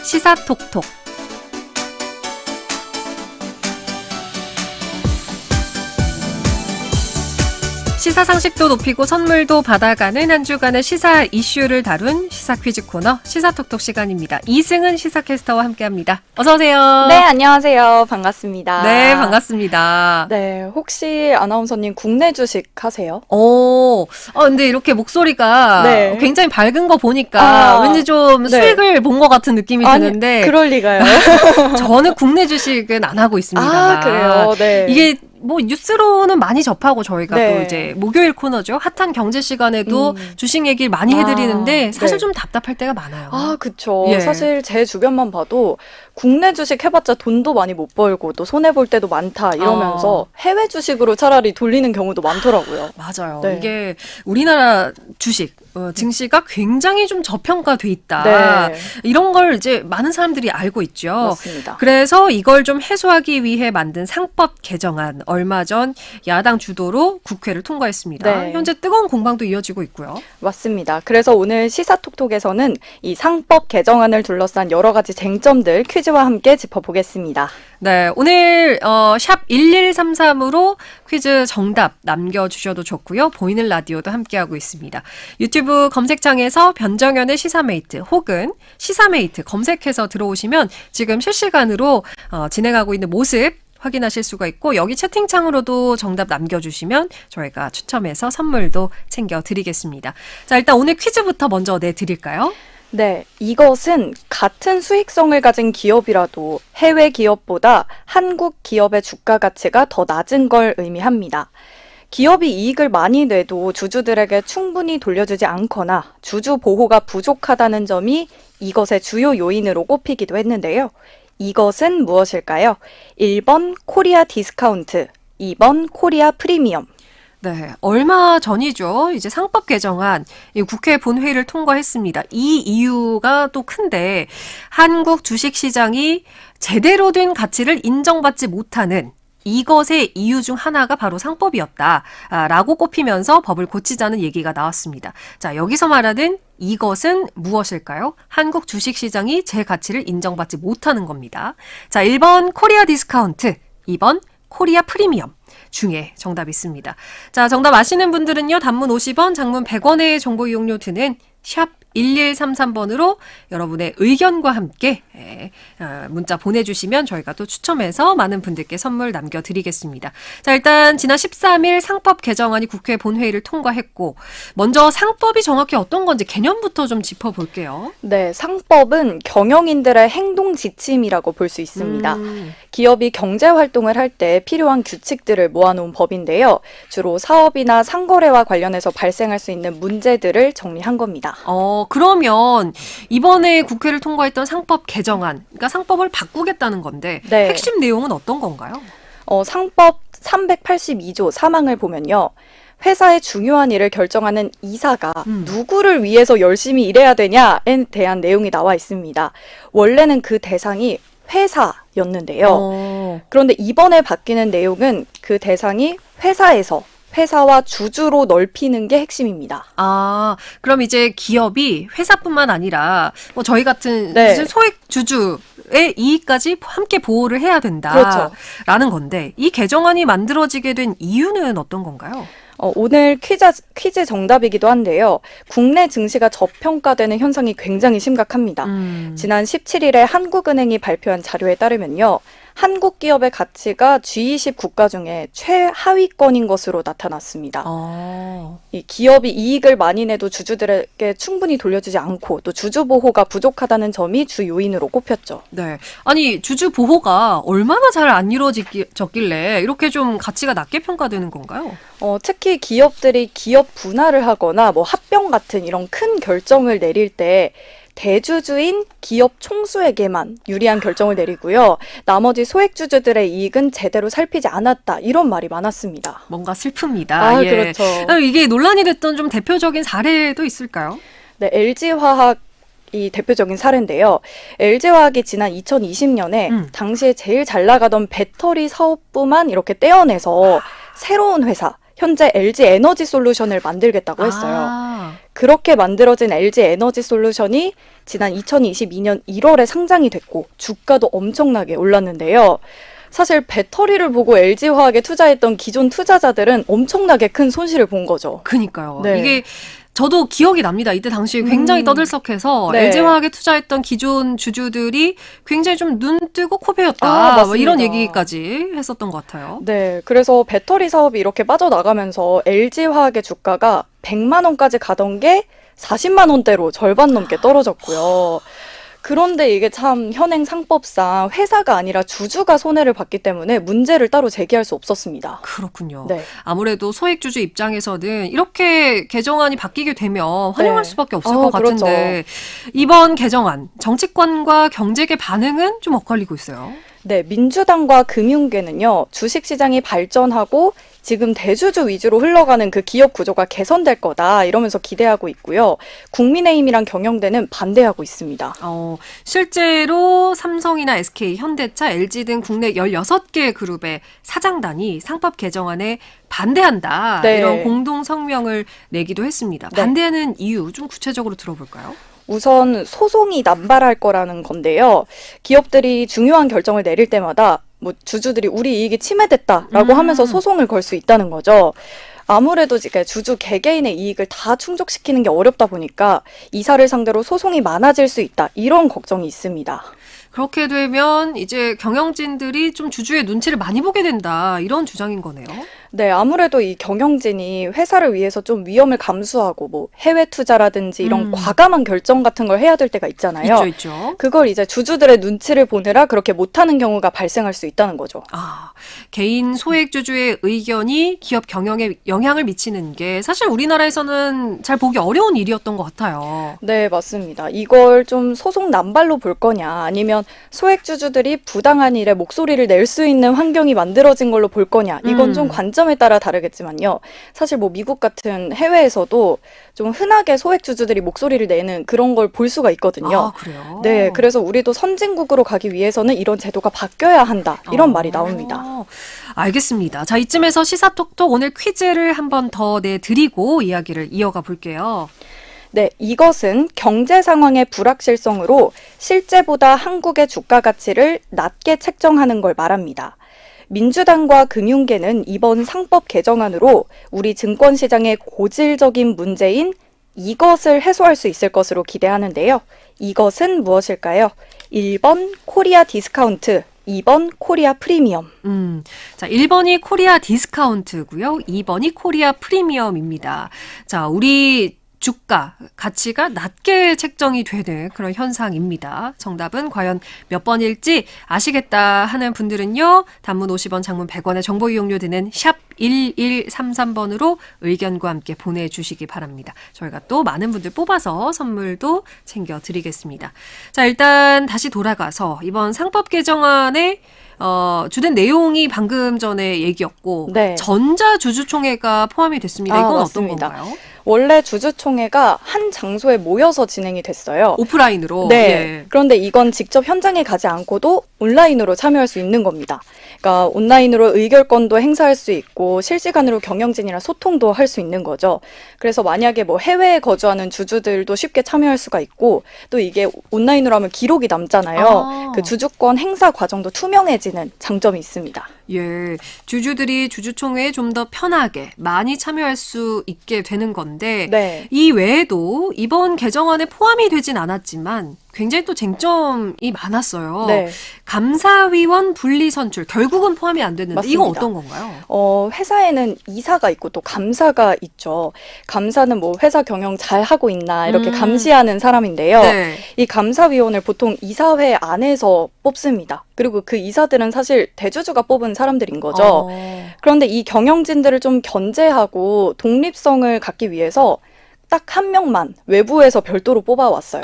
시사톡톡. 시사 상식도 높이고 선물도 받아가는 한 주간의 시사 이슈를 다룬 시사 퀴즈 코너 시사톡톡 시간입니다. 이승은 시사캐스터와 함께합니다. 어서 오세요. 네, 안녕하세요. 반갑습니다. 네, 반갑습니다. 네, 혹시 아나운서님 국내 주식 하세요? 근데 이렇게 목소리가 네. 굉장히 밝은 거 보니까 왠지 좀 네. 수익을 본 것 같은 느낌이 드는데 그럴 리가요. 저는 국내 주식은 안 하고 있습니다. 그래요? 네. 이게 뭐 뉴스로는 많이 접하고 저희가 네. 또 이제 목요일 코너죠. 핫한 경제 시간에도 주식 얘기를 많이 해드리는데 사실 네. 좀 답답할 때가 많아요. 그쵸. 예. 사실 제 주변만 봐도 국내 주식 해봤자 돈도 많이 못 벌고 또 손해볼 때도 많다 이러면서 해외 주식으로 차라리 돌리는 경우도 많더라고요. 맞아요. 네. 이게 우리나라 주식, 증시가 굉장히 좀 저평가돼 있다. 네. 이런 걸 이제 많은 사람들이 알고 있죠. 맞습니다. 그래서 이걸 좀 해소하기 위해 만든 상법 개정안 얼마 전 야당 주도로 국회를 통과했습니다. 네. 현재 뜨거운 공방도 이어지고 있고요. 맞습니다. 그래서 오늘 시사톡톡에서는 이 상법 개정안을 둘러싼 여러 가지 쟁점들 퀴즈와 함께 짚어보겠습니다. 네, 오늘 샵 1133으로 퀴즈 정답 남겨주셔도 좋고요. 보이는 라디오도 함께하고 있습니다. 유튜브 검색창에서 변정연의 시사메이트 혹은 시사메이트 검색해서 들어오시면 지금 실시간으로 진행하고 있는 모습 확인하실 수가 있고 여기 채팅창으로도 정답 남겨주시면 저희가 추첨해서 선물도 챙겨드리겠습니다. 자, 일단 오늘 퀴즈부터 먼저 내드릴까요? 네, 이것은 같은 수익성을 가진 기업이라도 해외 기업보다 한국 기업의 주가 가치가 더 낮은 걸 의미합니다. 기업이 이익을 많이 내도 주주들에게 충분히 돌려주지 않거나 주주 보호가 부족하다는 점이 이것의 주요 요인으로 꼽히기도 했는데요. 이것은 무엇일까요? 1번 코리아 디스카운트, 2번 코리아 프리미엄. 네, 얼마 전이죠. 이제 상법 개정안 국회 본회의를 통과했습니다. 이 이유가 또 큰데 한국 주식시장이 제대로 된 가치를 인정받지 못하는 이것의 이유 중 하나가 바로 상법이었다라고 꼽히면서 법을 고치자는 얘기가 나왔습니다. 자, 여기서 말하는 이것은 무엇일까요? 한국 주식시장이 제 가치를 인정받지 못하는 겁니다. 자, 1번 코리아 디스카운트, 2번 코리아 프리미엄 중에 정답이 있습니다. 자, 정답 아시는 분들은요. 단문 50원, 장문 100원의 정보 이용료 드는 샵 1133번으로 여러분의 의견과 함께 문자 보내주시면 저희가 또 추첨해서 많은 분들께 선물 남겨드리겠습니다. 자, 일단 지난 13일 상법 개정안이 국회 본회의를 통과했고 먼저 상법이 정확히 어떤 건지 개념부터 좀 짚어볼게요. 네, 상법은 경영인들의 행동 지침이라고 볼 수 있습니다. 기업이 경제 활동을 할 때 필요한 규칙들을 모아놓은 법인데요. 주로 사업이나 상거래와 관련해서 발생할 수 있는 문제들을 정리한 겁니다. 그러면 이번에 국회를 통과했던 상법 개정안, 그러니까 상법을 바꾸겠다는 건데 네. 핵심 내용은 어떤 건가요? 상법 382조 3항을 보면요. 회사의 중요한 일을 결정하는 이사가 누구를 위해서 열심히 일해야 되냐에 대한 내용이 나와 있습니다. 원래는 그 대상이 회사였는데요. 그런데 이번에 바뀌는 내용은 그 대상이 회사와 주주로 넓히는 게 핵심입니다. 그럼 이제 기업이 회사뿐만 아니라 뭐 저희 같은 네. 소액 주주의 이익까지 함께 보호를 해야 된다라는 그렇죠. 건데 이 개정안이 만들어지게 된 이유는 어떤 건가요? 오늘 퀴즈 정답이기도 한데요. 국내 증시가 저평가되는 현상이 굉장히 심각합니다. 지난 17일에 한국은행이 발표한 자료에 따르면요. 한국 기업의 가치가 G20 국가 중에 최하위권인 것으로 나타났습니다. 이 기업이 이익을 많이 내도 주주들에게 충분히 돌려주지 않고 또 주주 보호가 부족하다는 점이 주 요인으로 꼽혔죠. 네. 아니, 주주 보호가 얼마나 잘 안 이루어졌길래 이렇게 좀 가치가 낮게 평가되는 건가요? 특히 기업들이 기업 분할을 하거나 뭐 합병 같은 이런 큰 결정을 내릴 때 대주주인 기업 총수에게만 유리한 결정을 내리고요. 나머지 소액주주들의 이익은 제대로 살피지 않았다. 이런 말이 많았습니다. 뭔가 슬픕니다. 예. 그렇죠. 이게 논란이 됐던 좀 대표적인 사례도 있을까요? 네, LG화학이 대표적인 사례인데요. LG화학이 지난 2020년에 당시에 제일 잘 나가던 배터리 사업부만 이렇게 떼어내서 새로운 회사, 현재 LG 에너지 솔루션을 만들겠다고 했어요. 그렇게 만들어진 LG 에너지 솔루션이 지난 2022년 1월에 상장이 됐고 주가도 엄청나게 올랐는데요. 사실 배터리를 보고 LG화학에 투자했던 기존 투자자들은 엄청나게 큰 손실을 본 거죠. 그니까요. 네. 이게 저도 기억이 납니다. 이때 당시 굉장히 떠들썩해서 네. LG화학에 투자했던 기존 주주들이 굉장히 좀 눈 뜨고 코 베었다. 맞습니다. 뭐 이런 얘기까지 했었던 것 같아요. 네, 그래서 배터리 사업이 이렇게 빠져나가면서 LG화학의 주가가 100만 원까지 가던 게 40만 원대로 절반 넘게 떨어졌고요. 그런데 이게 참 현행 상법상 회사가 아니라 주주가 손해를 봤기 때문에 문제를 따로 제기할 수 없었습니다. 그렇군요. 네. 아무래도 소액주주 입장에서는 이렇게 개정안이 바뀌게 되면 환영할 네. 수밖에 없을 것 그렇죠. 같은데 이번 개정안 정치권과 경제계 반응은 좀 엇갈리고 있어요. 네, 민주당과 금융계는요, 주식시장이 발전하고 지금 대주주 위주로 흘러가는 그 기업 구조가 개선될 거다 이러면서 기대하고 있고요. 국민의힘이랑 경영대는 반대하고 있습니다. 실제로 삼성이나 SK, 현대차, LG 등 국내 16개 그룹의 사장단이 상법 개정안에 반대한다. 네. 이런 공동 성명을 내기도 했습니다. 네. 반대하는 이유 좀 구체적으로 들어볼까요? 우선 소송이 남발할 거라는 건데요. 기업들이 중요한 결정을 내릴 때마다 뭐 주주들이 우리 이익이 침해됐다라고 하면서 소송을 걸 수 있다는 거죠. 아무래도 지금 주주 개개인의 이익을 다 충족시키는 게 어렵다 보니까 이사를 상대로 소송이 많아질 수 있다. 이런 걱정이 있습니다. 그렇게 되면 이제 경영진들이 좀 주주의 눈치를 많이 보게 된다. 이런 주장인 거네요. 네, 아무래도 이 경영진이 회사를 위해서 좀 위험을 감수하고 뭐 해외 투자라든지 이런 과감한 결정 같은 걸 해야 될 때가 있잖아요. 있죠. 그걸 이제 주주들의 눈치를 보느라 그렇게 못하는 경우가 발생할 수 있다는 거죠. 개인 소액주주의 의견이 기업 경영에 영향을 미치는 게 사실 우리나라에서는 잘 보기 어려운 일이었던 것 같아요. 네, 맞습니다. 이걸 좀 소송 남발로 볼 거냐, 아니면 소액주주들이 부당한 일에 목소리를 낼 수 있는 환경이 만들어진 걸로 볼 거냐, 이건 좀 관점에 따라 다르겠지만요. 사실 뭐 미국 같은 해외에서도 좀 흔하게 소액주주들이 목소리를 내는 그런 걸 볼 수가 있거든요. 그래요? 네, 그래서 우리도 선진국으로 가기 위해서는 이런 제도가 바뀌어야 한다, 이런 말이 나옵니다. 알겠습니다. 자, 이쯤에서 시사톡톡 오늘 퀴즈를 한 번 더 내드리고 이야기를 이어가 볼게요. 네, 이것은 경제 상황의 불확실성으로 실제보다 한국의 주가 가치를 낮게 책정하는 걸 말합니다. 민주당과 금융계는 이번 상법 개정안으로 우리 증권시장의 고질적인 문제인 이것을 해소할 수 있을 것으로 기대하는데요. 이것은 무엇일까요? 1번 코리아 디스카운트, 2번 코리아 프리미엄. 자, 1번이 코리아 디스카운트고요. 2번이 코리아 프리미엄입니다. 자, 우리 주가, 가치가 낮게 책정이 되는 그런 현상입니다. 정답은 과연 몇 번일지 아시겠다 하는 분들은요. 단문 50원, 장문 100원의 정보 이용료 드는 샵 1133번으로 의견과 함께 보내주시기 바랍니다. 저희가 또 많은 분들 뽑아서 선물도 챙겨드리겠습니다. 자, 일단 다시 돌아가서 이번 상법 개정안에 주된 내용이 방금 전에 얘기였고 네. 전자주주총회가 포함이 됐습니다. 이건 맞습니다. 어떤 건가요? 원래 주주총회가 한 장소에 모여서 진행이 됐어요. 오프라인으로. 네. 예. 그런데 이건 직접 현장에 가지 않고도 온라인으로 참여할 수 있는 겁니다. 그러니까 온라인으로 의결권도 행사할 수 있고 실시간으로 경영진이랑 소통도 할 수 있는 거죠. 그래서 만약에 뭐 해외에 거주하는 주주들도 쉽게 참여할 수가 있고 또 이게 온라인으로 하면 기록이 남잖아요. 그 주주권 행사 과정도 투명해지는 장점이 있습니다. 예, 주주들이 주주총회에 좀 더 편하게 많이 참여할 수 있게 되는 건데 네. 이 외에도 이번 개정안에 포함이 되진 않았지만 굉장히 또 쟁점이 많았어요. 네. 감사위원 분리 선출 결국은 포함이 안 됐는데 맞습니다. 이건 어떤 건가요? 회사에는 이사가 있고 또 감사가 있죠. 감사는 뭐 회사 경영 잘 하고 있나 이렇게 감시하는 사람인데요. 네. 이 감사위원을 보통 이사회 안에서 뽑습니다. 그리고 그 이사들은 사실 대주주가 뽑은 사람들인 거죠. 그런데 이 경영진들을 좀 견제하고 독립성을 갖기 위해서 딱 한 명만 외부에서 별도로 뽑아왔어요.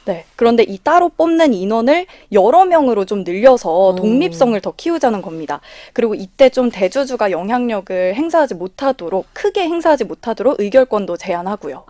네. 그런데 이 따로 뽑는 인원을 여러 명으로 좀 늘려서 독립성을 더 키우자는 겁니다. 그리고 이때 좀 대주주가 영향력을 행사하지 못하도록, 크게 행사하지 못하도록 의결권도 제한하고요.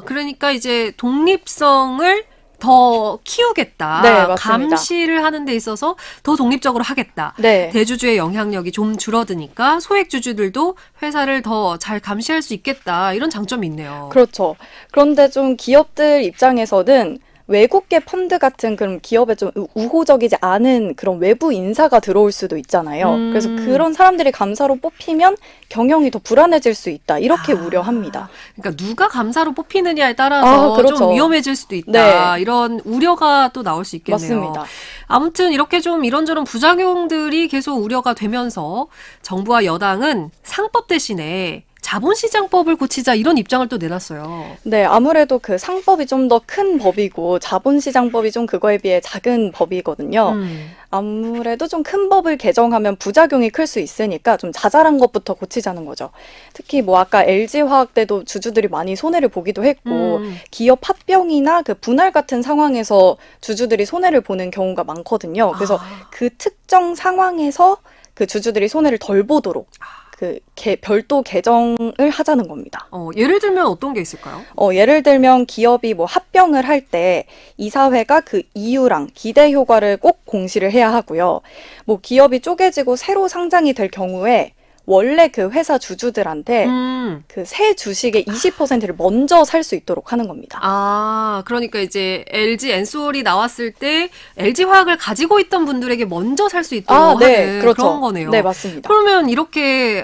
그러니까 이제 독립성을 더 키우겠다. 네, 맞습니다. 감시를 하는 데 있어서 더 독립적으로 하겠다. 네. 대주주의 영향력이 좀 줄어드니까 소액주주들도 회사를 더 잘 감시할 수 있겠다. 이런 장점이 있네요. 그렇죠. 그런데 좀 기업들 입장에서는 외국계 펀드 같은 그런 기업에 좀 우호적이지 않은 그런 외부 인사가 들어올 수도 있잖아요. 그래서 그런 사람들이 감사로 뽑히면 경영이 더 불안해질 수 있다. 이렇게 우려합니다. 그러니까 누가 감사로 뽑히느냐에 따라서 그렇죠. 좀 위험해질 수도 있다. 네. 이런 우려가 또 나올 수 있겠네요. 맞습니다. 아무튼 이렇게 좀 이런저런 부작용들이 계속 우려가 되면서 정부와 여당은 상법 대신에 자본시장법을 고치자 이런 입장을 또 내놨어요. 네, 아무래도 그 상법이 좀 더 큰 법이고 자본시장법이 좀 그거에 비해 작은 법이거든요. 아무래도 좀 큰 법을 개정하면 부작용이 클 수 있으니까 좀 자잘한 것부터 고치자는 거죠. 특히 뭐 아까 LG화학 때도 주주들이 많이 손해를 보기도 했고 기업 합병이나 그 분할 같은 상황에서 주주들이 손해를 보는 경우가 많거든요. 그래서 그 특정 상황에서 그 주주들이 손해를 덜 보도록 별도 개정을 하자는 겁니다. 예를 들면 어떤 게 있을까요? 예를 들면 기업이 뭐 합병을 할 때 이사회가 그 이유랑 기대 효과를 꼭 공시를 해야 하고요. 뭐 기업이 쪼개지고 새로 상장이 될 경우에 원래 그 회사 주주들한테 그 새 주식의 20%를 먼저 살 수 있도록 하는 겁니다. 그러니까 이제 LG 엔솔이 나왔을 때 LG 화학을 가지고 있던 분들에게 먼저 살 수 있도록 네, 하는 그렇죠. 그런 거네요. 네, 맞습니다. 그러면 이렇게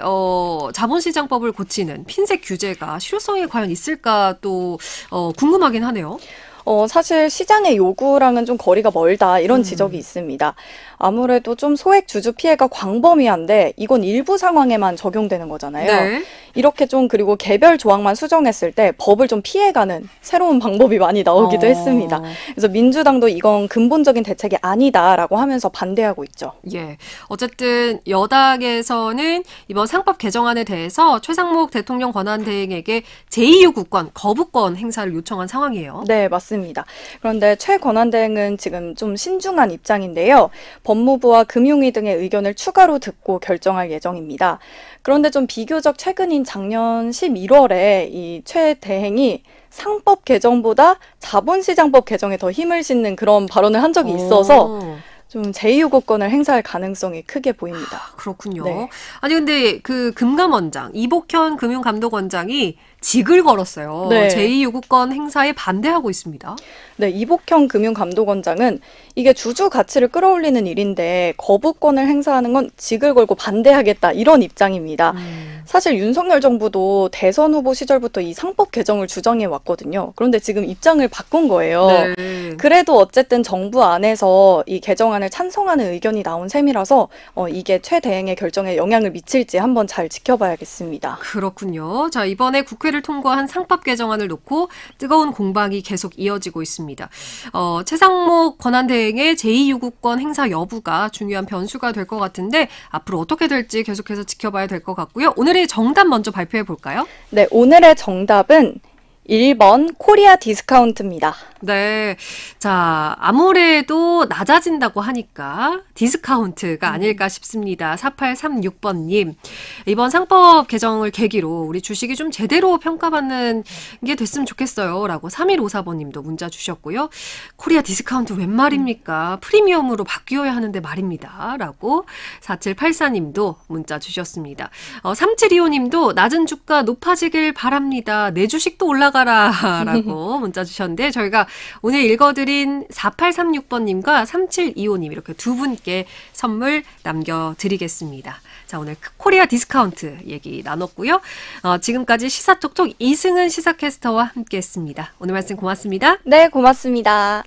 자본시장법을 고치는 핀셋 규제가 실효성이 과연 있을까 또 궁금하긴 하네요. 사실 시장의 요구랑은 좀 거리가 멀다 이런 지적이 있습니다. 아무래도 좀 소액 주주 피해가 광범위한데 이건 일부 상황에만 적용되는 거잖아요. 네. 이렇게 좀 그리고 개별 조항만 수정했을 때 법을 좀 피해가는 새로운 방법이 많이 나오기도 했습니다. 그래서 민주당도 이건 근본적인 대책이 아니다라고 하면서 반대하고 있죠. 예. 어쨌든 여당에서는 이번 상법 개정안에 대해서 최상목 대통령 권한대행에게 제2요구권, 거부권 행사를 요청한 상황이에요. 네, 맞습니다. 그런데 최 권한대행은 지금 좀 신중한 입장인데요. 법무부와 금융위 등의 의견을 추가로 듣고 결정할 예정입니다. 그런데 좀 비교적 최근인 작년 11월에 이 최 대행이 상법 개정보다 자본시장법 개정에 더 힘을 싣는 그런 발언을 한 적이 있어서 좀 제2요구권을 행사할 가능성이 크게 보입니다. 그렇군요. 네. 아니 근데 그 금감원장 이복현 금융감독원장이 직을 걸었어요. 네. 제2요구권 행사에 반대하고 있습니다. 네, 이복형 금융감독원장은 이게 주주 가치를 끌어올리는 일인데 거부권을 행사하는 건 직을 걸고 반대하겠다 이런 입장입니다. 사실 윤석열 정부도 대선 후보 시절부터 이 상법 개정을 주장해 왔거든요. 그런데 지금 입장을 바꾼 거예요. 네. 그래도 어쨌든 정부 안에서 이 개정안을 찬성하는 의견이 나온 셈이라서 이게 최 대행의 결정에 영향을 미칠지 한번 잘 지켜봐야겠습니다. 그렇군요. 자, 이번에 국회를 통과한 상법 개정안을 놓고 뜨거운 공방이 계속 이어지고 있습니다. 최상목 권한대행의 제2요구권 행사 여부가 중요한 변수가 될 것 같은데 앞으로 어떻게 될지 계속해서 지켜봐야 될 것 같고요. 오늘의 정답 먼저 발표해 볼까요? 네, 오늘의 정답은 1번 코리아 디스카운트입니다. 네. 자, 아무래도 낮아진다고 하니까 디스카운트가 아닐까 싶습니다. 4836번님. 이번 상법 개정을 계기로 우리 주식이 좀 제대로 평가받는 게 됐으면 좋겠어요. 라고 3154번님도 문자 주셨고요. 코리아 디스카운트 웬 말입니까? 프리미엄으로 바뀌어야 하는데 말입니다. 라고 4784님도 문자 주셨습니다. 3725님도 낮은 주가 높아지길 바랍니다. 내 주식도 올라가라. 라고 문자 주셨는데 저희가 오늘 읽어드린 4836번님과 3725님 이렇게 두 분께 선물 남겨드리겠습니다. 자, 오늘 코리아 디스카운트 얘기 나눴고요. 지금까지 시사톡톡 이승은 시사캐스터와 함께했습니다. 오늘 말씀 고맙습니다. 네, 고맙습니다.